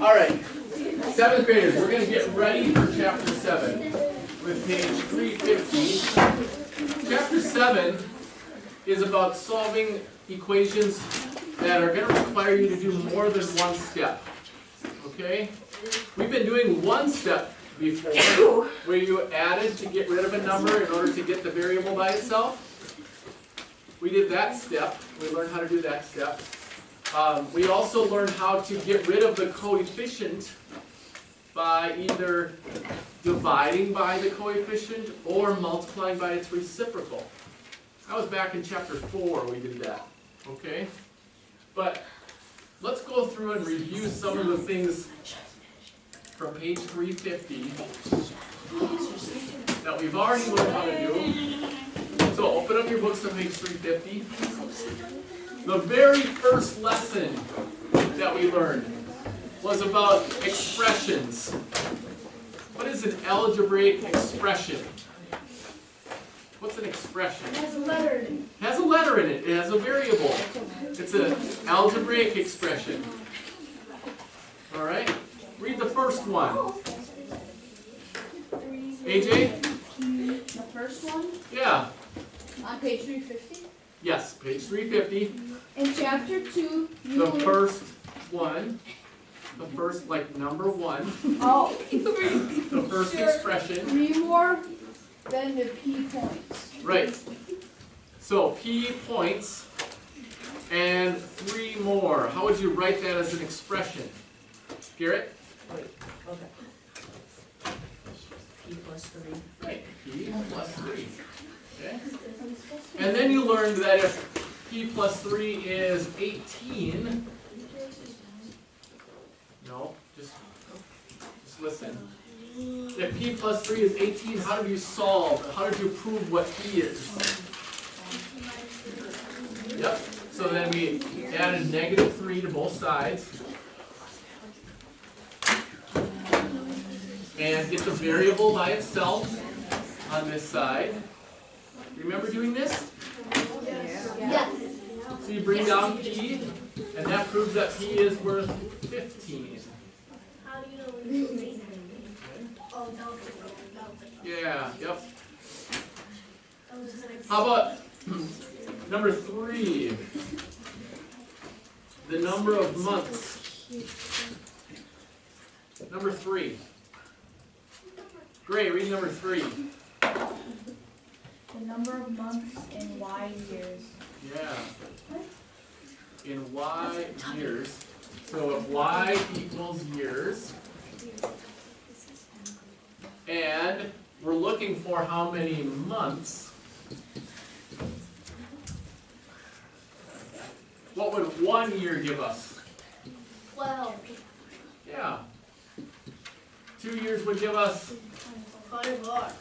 All right, 7th graders, we're going to get ready for chapter 7 with page 350. Chapter 7 is about solving equations that are going to require you to do more than one step. Okay? We've been doing one step before where you added to get rid of a number in order to get the variable by itself. We did that step. We learned how to do that step. We also learned how to get rid of the coefficient by either dividing by the coefficient or multiplying by its reciprocal. That was back in chapter 4 we did that. Okay? But let's go through and review some of the things from page 350 that we've already learned how to do. So open up your books to page 350. The very first lesson that we learned was about expressions. What is an algebraic expression? What's an expression? It has a letter in it. It has a letter in it. It has a variable. It's an algebraic expression. All right? Read the first one. AJ? The first one? Yeah. On page 350? Yes, page 350. In chapter 2, The first one. The first, like number 1. Oh, The first expression. 3 more than the p points. Right. So P points and 3 more. How would you write that as an expression? Garrett? Okay. P plus 3. Right. P plus 3. Okay. And then you learned that if P plus 3 is 18, no, just listen. If P plus 3 is 18, how did you solve? How did you prove what P is? Yep. So then we added -3 to both sides. And get the variable by itself on this side. Remember doing this? Yes. So you bring down P, and that proves that P is worth 15. How do you know when it's 18? Oh, no. Yeah, yep. How about number 3? The number of months. Number 3. Gray, read number 3. The number of months in Y years. Yeah. In Y years. So if Y equals years, and we're looking for how many months, what would 1 year give us? 12. Yeah. 2 years would give us, 24.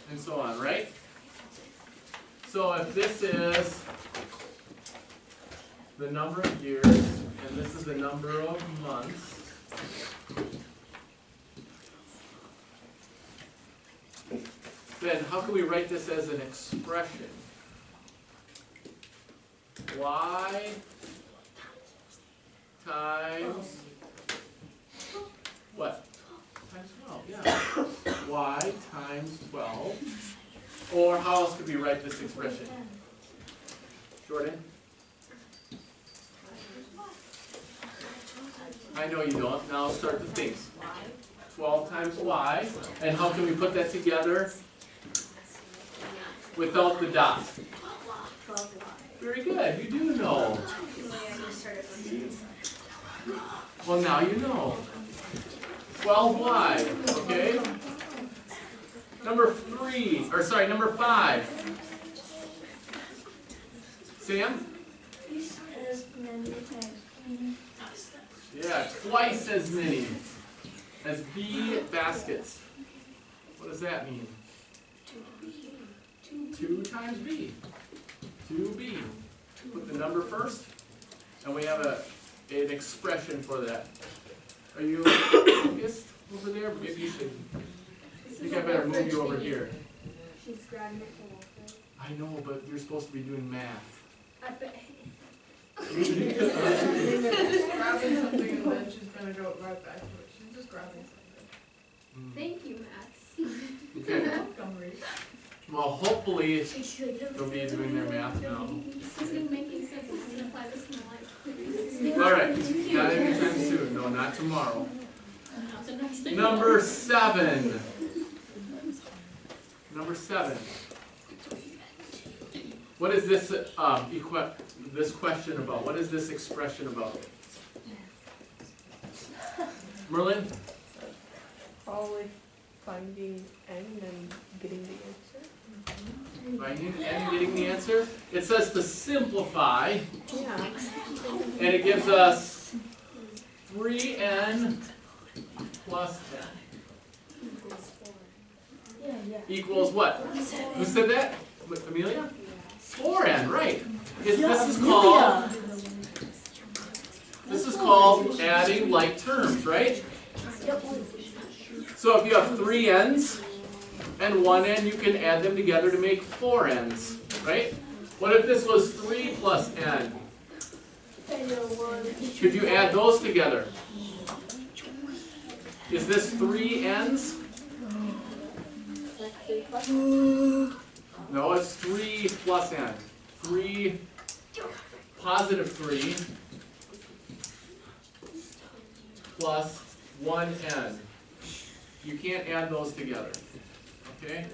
and so on, right? So if this is the number of years, and this is the number of months, then how can we write this as an expression? Y times what? Times 12, yeah. Y times 12. Or how else could we write this expression? Jordan? I know you don't. Now start to think. 12 times Y. And how can we put that together without the dot? 12. Very good. You do know. Well, now you know. 12Y. Okay? Number 5. Sam? Yeah, twice as many as B baskets. What does that mean? 2 times B. 2B. Put the number first, and we have an expression for that. Are you focused over there? Maybe you should. I think I better move you over here. She's grabbing it from I know, but you're supposed to be doing math. I bet. Grabbing something right back to it. She's just grabbing something. Thank you, Max. Okay. Welcome, Reese. Well, hopefully She's like, they'll be doing their math now. this isn't making sense. This is apply this to my life. All right, not anytime soon. No, not tomorrow. Not the next thing. Number 7. Number 7. What is this this question about? What is this expression about? Merlin? Probably finding n and getting the answer. Finding and getting the answer. It says to simplify, Yeah. and it gives us 3n plus n equals what? Who said that? Amelia? 4n, right. This is called adding like terms, right? So if you have 3 n's and 1 n, you can add them together to make 4 n's, right? What if this was 3 plus n? Could you add those together? Is this 3 n's? No, it's 3 plus n. 3, positive 3, plus 1n. You can't add those together, okay?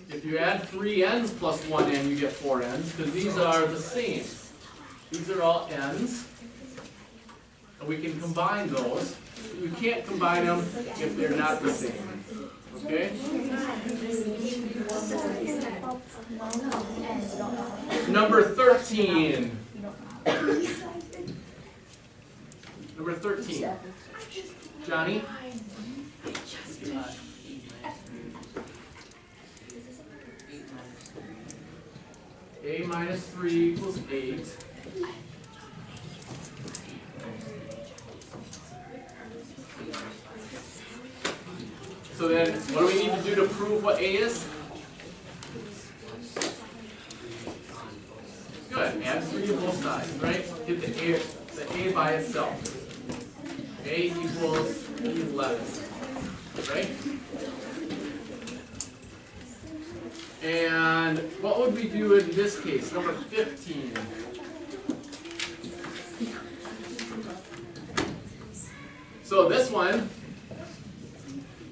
If you add 3 n's plus 1 n, you get 4 n's, because these are the same. These are all n's, and we can combine those. You can't combine them if they're not the same, okay? Number 13. Number 13. Johnny? A minus 3 equals 8. So then, what do we need to do to prove what A is? Good, add 3 on both sides, right? Get the A by itself. A equals 11, right? And what would we do in this case, number 15? So this one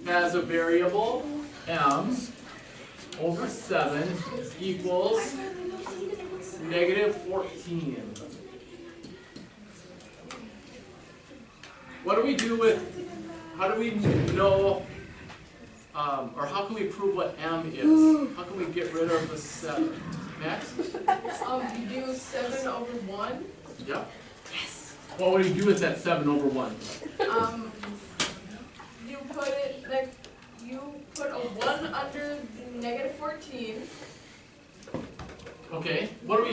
has a variable m over 7 equals negative 14. What do we do with, how do we know, or how can we prove what m is? How can we get rid of the 7? Max? You do 7 over 1. Yep. What would you do with that 7 over 1? You put it like you put a 1 under negative 14. Okay. What are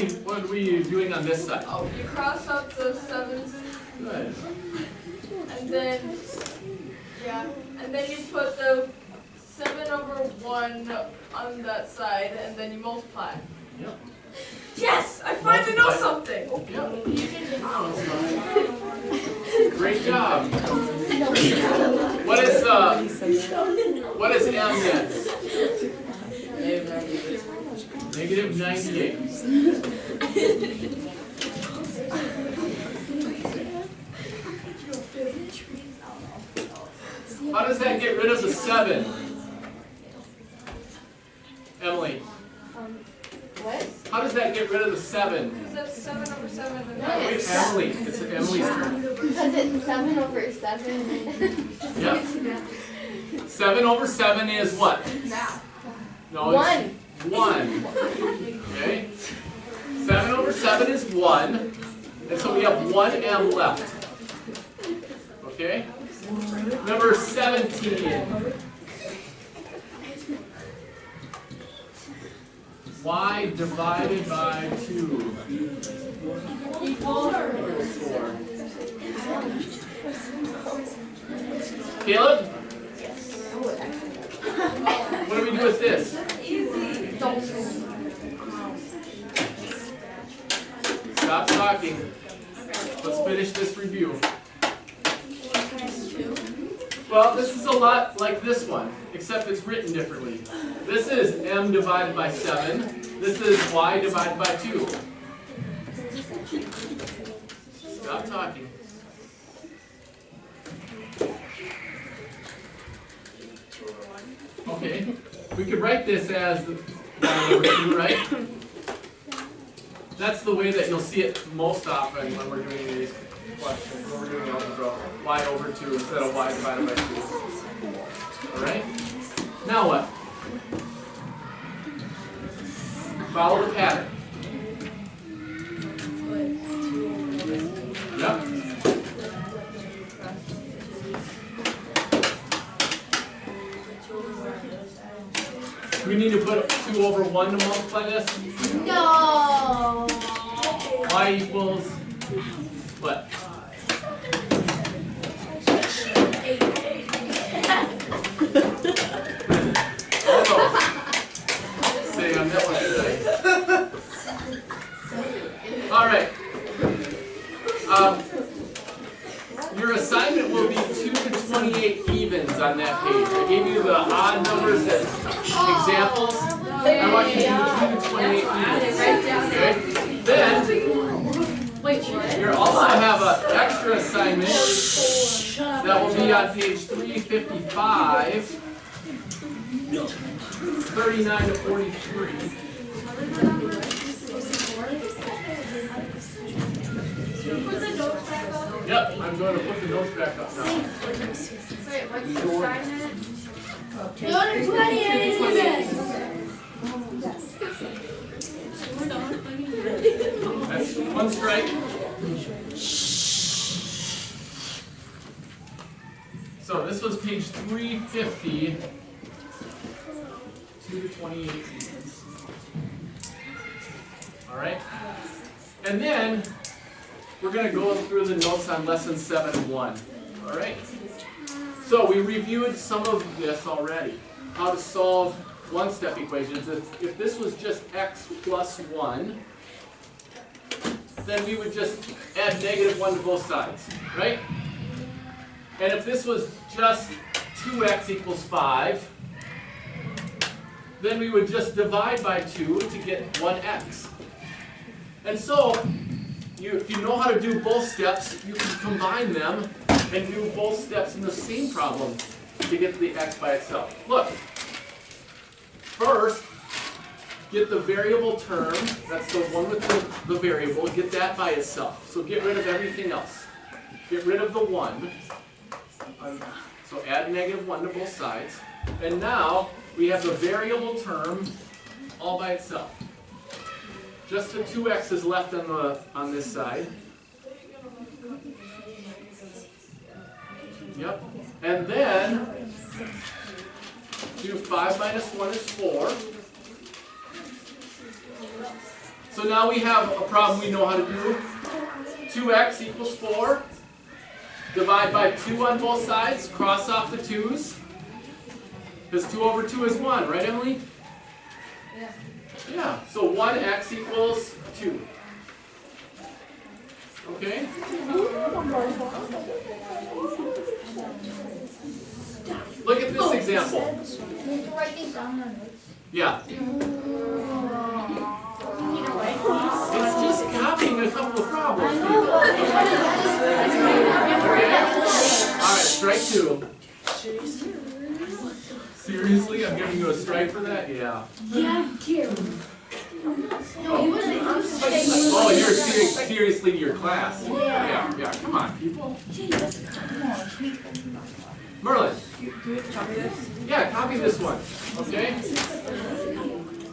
we doing on this side? Oh, you cross out the 7s, Good. and then you put the 7 over 1 on that side, and then you multiply. Yep. Yes, I finally know something. Yep. Great job. What is m then? Negative 98. How does that get rid of the 7? Emily? What? How does that get rid of the 7? Because that's 7 over 7 and Wait, Emily. It's Emily's turn. Because it's 7 over 7. Yep. 7 over 7 is what? No, it's 1. Okay? 7 over 7 is 1. And so we have 1m left. Okay? Number 17. Y divided by 2 equals 4. Caleb? What do we do with this? Stop talking. Let's finish this review. Well, this is a lot like this one, except it's written differently. This is m divided by 7. This is y divided by 2. Stop talking. Okay, we could write this as y over 2, right? That's the way that you'll see it most often when we're doing these questions, when we're doing algebra. Y over 2 instead of y divided by 2. Alright? Now what? Follow the pattern. Yep. We need to put 2 over 1 to multiply this. No. Y equals what? Say on that one today. All right. Your assignment will be 2 to 28 evens on that page. I gave you the odd numbers as examples. I want you to do 2 to 28 evens. Okay? Then you also have an extra assignment that will be on page 355, 39 to 43. Yep, I'm going to put the notes back up now. Wait, what's the assignment? 2 to 28 That's one strike. So this was page 350, 2 to 28 evens. All right? And then we're going to go through the notes on lesson 7-1. All right? So we reviewed some of this already. How to solve one-step equations. If this was just x plus 1, then we would just add -1 to both sides, right? And if this was just 2x equals 5, then we would just divide by 2 to get 1x. And so, if you know how to do both steps, you can combine them and do both steps in the same problem to get the x by itself. Look, first, get the variable term, that's the one with the variable, get that by itself. So get rid of everything else. Get rid of the 1. So add -1 to both sides. And now we have the variable term all by itself. Just the 2x is left on this side. Yep. And then do 5 minus 1 is 4. So now we have a problem we know how to do. 2x equals 4. Divide by 2 on both sides. Cross off the 2's. Because 2 over 2 is 1, right, Emily? Yeah. Yeah, so 1x equals 2. Okay? Look at this example. Write these down on notes. Yeah. It's just copying a couple of problems. Okay? Alright, strike 2. Seriously? I'm giving you a strike for that? Yeah. Yeah, here. No, he wasn't. I'm saying. Oh, you're seriously to your class. Yeah, come on, people. Merlin. Yeah, copy this one. Okay?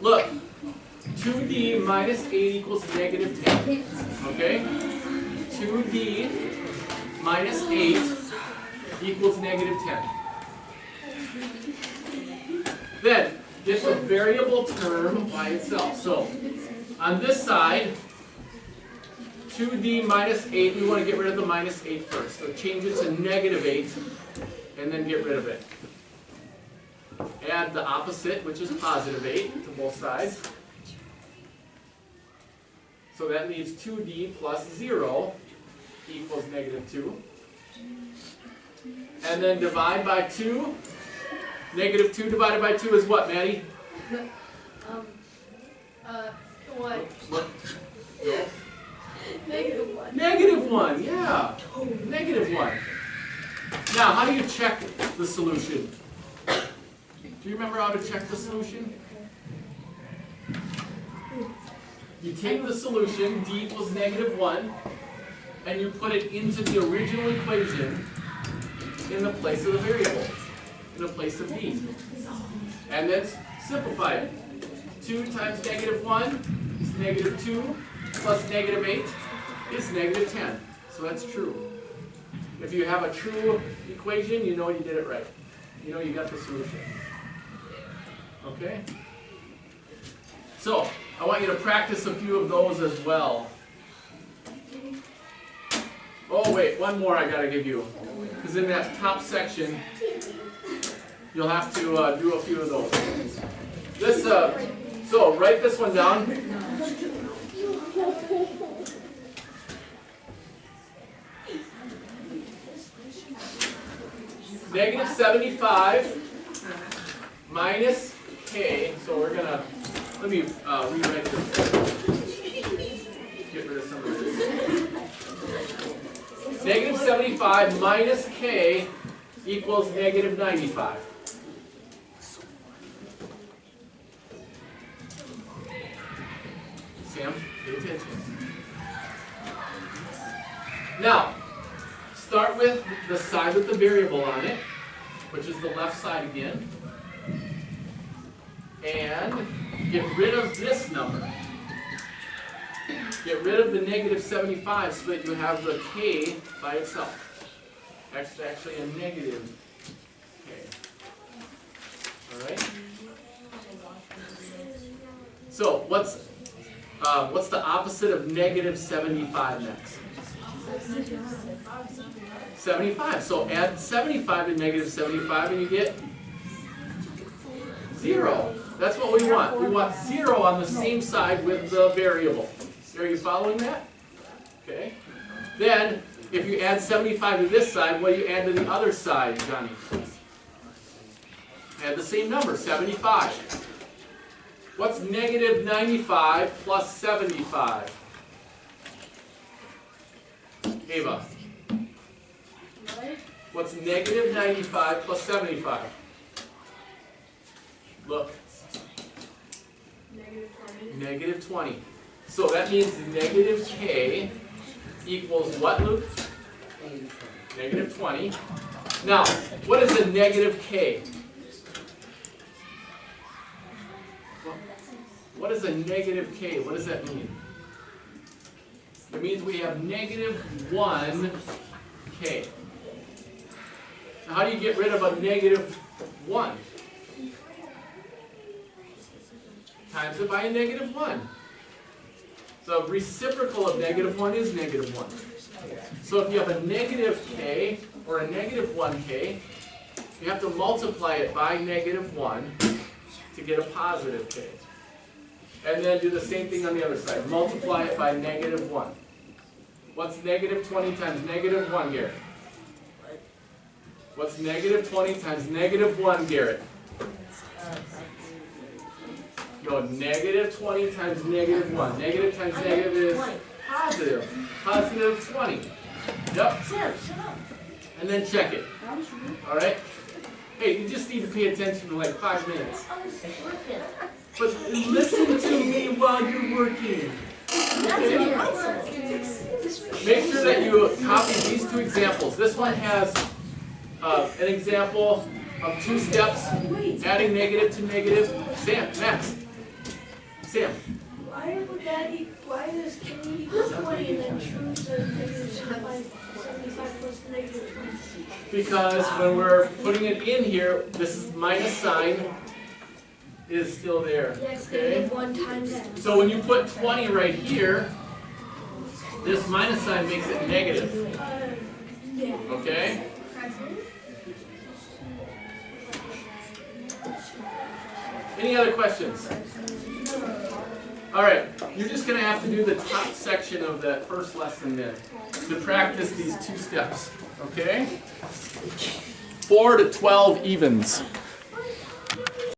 Look. 2d minus 8 equals -10. Okay? 2d minus 8 equals -10. Then, get the variable term by itself. So, on this side, 2d minus 8, we want to get rid of the minus 8 first. So change it to -8, and then get rid of it. Add the opposite, which is +8, to both sides. So So that leaves 2d plus 0 equals negative 2. And then divide by 2. Negative 2 divided by 2 is what, Maddie? What? What? Negative 1. Negative 1, yeah. Negative 1. Now, how do you check the solution? Do you remember how to check the solution? You take the solution, d equals negative 1, and you put it into the original equation in the place of the variable, in the place of d. And then simplify it. 2 times negative 1 is negative 2, plus negative 8 is negative 10. So that's true. If you have a true equation, you know you did it right. You know you got the solution. Okay? So, I want you to practice a few of those as well. Oh wait, one more I gotta give you. Because in that top section, you'll have to do a few of those. This, so write this one down. Negative 75 minus k, so we're gonna, let me rewrite this. Get rid of some of this. Negative 75 minus k equals negative 95. Sam, pay attention. Now, start with the side with the variable on it, which is the left side again. And get rid of this number. Get rid of the negative 75 so that you have the k by itself. That's actually a negative k. Alright? So, what's the opposite of negative 75 next? 75. So add 75 to negative 75 and you get 0. That's what we want. We want 0 on the same side with the variable. Are you following that? Okay. Then, if you add 75 to this side, what do you add to the other side, Johnny? Add the same number, 75. What's negative 95 plus 75? Ava. What's negative 95 plus 75? Look. Negative 20. So that means negative k equals what, Luke? Negative 20. Now, what is a negative k? What is a negative k? What does that mean? It means we have negative 1k. Now, how do you get rid of a negative 1? Times it by a negative 1. The reciprocal of negative 1 is negative 1. So if you have a negative k or a negative 1k, you have to multiply it by negative 1 to get a positive k. And then do the same thing on the other side. Multiply it by negative 1. What's negative 20 times negative 1, Garrett? What's negative 20 times negative 1, Garrett? No, negative 20 times negative 1. Negative times negative is positive. Positive 20. Yep. And then check it. Alright? Hey, you just need to pay attention for like 5 minutes. But listen to me while you're working. Okay? Make sure that you copy these two examples. This one has an example of 2 steps, adding negative to negative. Sam, Max. Sam. Why does k equal 20 and then choose the negative 75 plus the negative 20? Because when we're putting it in here, this minus sign is still there. Okay? 1 times that. So when you put 20 right here, this minus sign makes it negative. Okay? Any other questions? Alright, you're just gonna have to do the top section of that first lesson then to practice these 2 steps, okay? 4 to 12 evens.